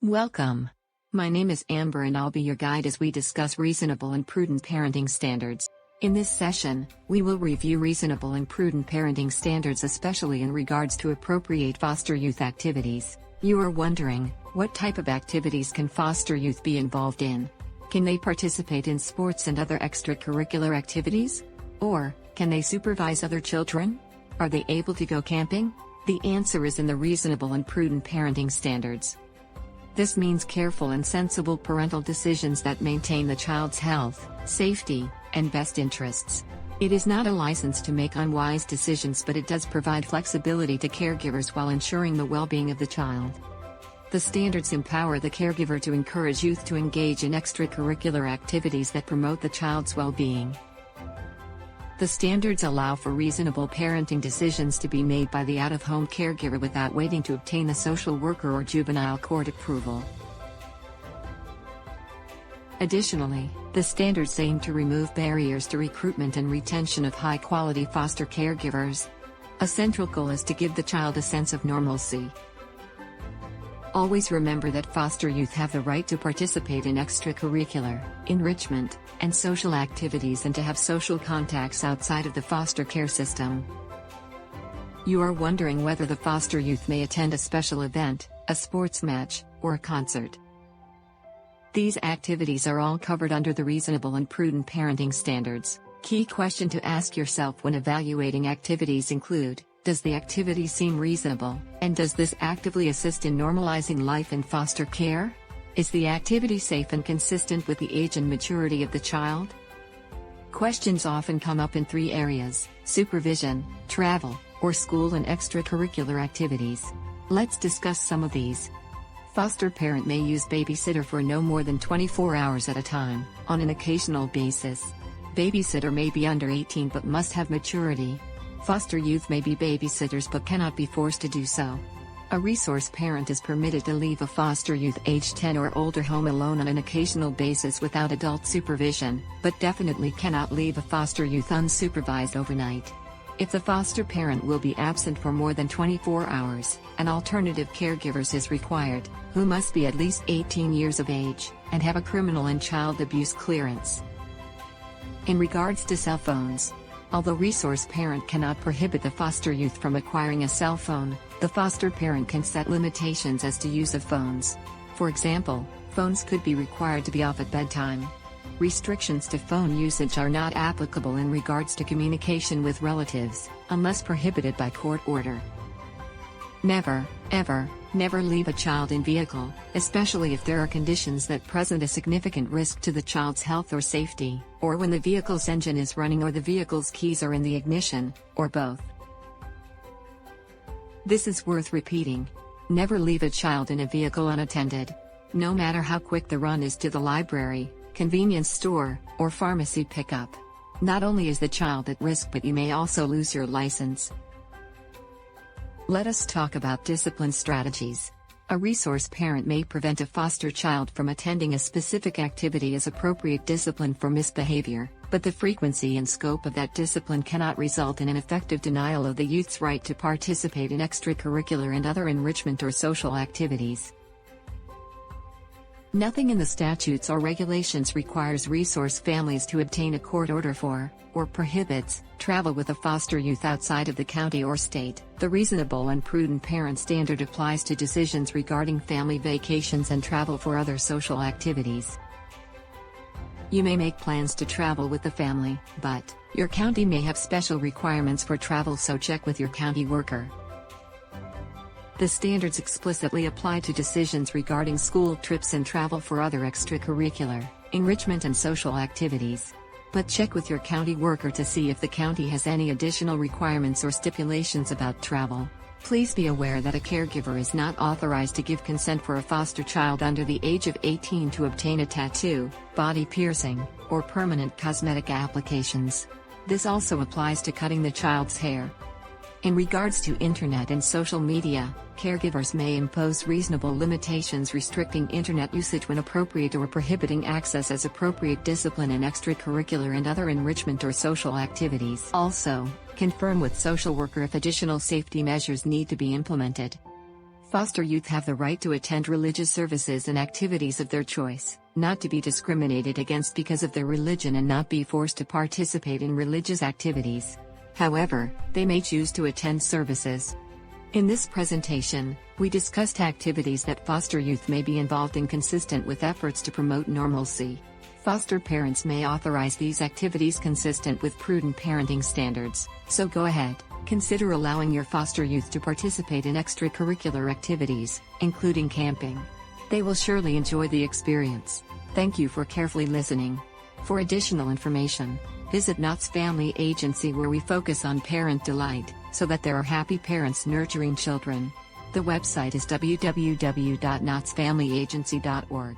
Welcome. My name is Amber and I'll be your guide as we discuss reasonable and prudent parenting standards. In this session, we will review reasonable and prudent parenting standards, especially in regards to appropriate foster youth activities. You are wondering, what type of activities can foster youth be involved in? Can they participate in sports and other extracurricular activities? Or, can they supervise other children? Are they able to go camping? The answer is in the reasonable and prudent parenting standards. This means careful and sensible parental decisions that maintain the child's health, safety, and best interests. It is not a license to make unwise decisions, but it does provide flexibility to caregivers while ensuring the well-being of the child. The standards empower the caregiver to encourage youth to engage in extracurricular activities that promote the child's well-being. The standards allow for reasonable parenting decisions to be made by the out-of-home caregiver without waiting to obtain a social worker or juvenile court approval. Additionally, the standards aim to remove barriers to recruitment and retention of high-quality foster caregivers. A central goal is to give the child a sense of normalcy. Always remember that foster youth have the right to participate in extracurricular, enrichment, and social activities and to have social contacts outside of the foster care system. You are wondering whether the foster youth may attend a special event, a sports match, or a concert. These activities are all covered under the reasonable and prudent parenting standards. Key question to ask yourself when evaluating activities include: does the activity seem reasonable, and does this actively assist in normalizing life in foster care? Is the activity safe and consistent with the age and maturity of the child? Questions often come up in three areas: supervision, travel, or school and extracurricular activities. Let's discuss some of these. Foster parent may use babysitter for no more than 24 hours at a time, on an occasional basis. Babysitter may be under 18 but must have maturity. Foster youth may be babysitters but cannot be forced to do so. A resource parent is permitted to leave a foster youth age 10 or older home alone on an occasional basis without adult supervision, but definitely cannot leave a foster youth unsupervised overnight. If the foster parent will be absent for more than 24 hours, an alternative caregiver is required, who must be at least 18 years of age, and have a criminal and child abuse clearance. In regards to cell phones, although resource parent cannot prohibit the foster youth from acquiring a cell phone, the foster parent can set limitations as to use of phones. For example, phones could be required to be off at bedtime. Restrictions to phone usage are not applicable in regards to communication with relatives, unless prohibited by court order. Never, ever, never leave a child in vehicle, especially if there are conditions that present a significant risk to the child's health or safety, or when the vehicle's engine is running or the vehicle's keys are in the ignition, or both. This is worth repeating. Never leave a child in a vehicle unattended. No matter how quick the run is to the library, convenience store, or pharmacy pickup. Not only is the child at risk, but you may also lose your license. Let us talk about discipline strategies. A resource parent may prevent a foster child from attending a specific activity as appropriate discipline for misbehavior, but the frequency and scope of that discipline cannot result in an effective denial of the youth's right to participate in extracurricular and other enrichment or social activities. Nothing in the statutes or regulations requires resource families to obtain a court order for, or prohibits, travel with a foster youth outside of the county or state. The reasonable and prudent parent standard applies to decisions regarding family vacations and travel for other social activities. You may make plans to travel with the family, but your county may have special requirements for travel, so check with your county worker. The standards explicitly apply to decisions regarding school trips and travel for other extracurricular, enrichment and social activities. But check with your county worker to see if the county has any additional requirements or stipulations about travel. Please be aware that a caregiver is not authorized to give consent for a foster child under the age of 18 to obtain a tattoo, body piercing, or permanent cosmetic applications. This also applies to cutting the child's hair. In regards to internet and social media, caregivers may impose reasonable limitations restricting internet usage when appropriate or prohibiting access as appropriate discipline in extracurricular and other enrichment or social activities. Also, confirm with social worker if additional safety measures need to be implemented. Foster youth have the right to attend religious services and activities of their choice, not to be discriminated against because of their religion and not be forced to participate in religious activities. However, they may choose to attend services. In this presentation, we discussed activities that foster youth may be involved in consistent with efforts to promote normalcy. Foster parents may authorize these activities consistent with prudent parenting standards, so go ahead, consider allowing your foster youth to participate in extracurricular activities, including camping. They will surely enjoy the experience. Thank you for carefully listening. For additional information, visit Knott's Family Agency, where we focus on parent delight, so that there are happy parents nurturing children. The website is www.knottsfamilyagency.org.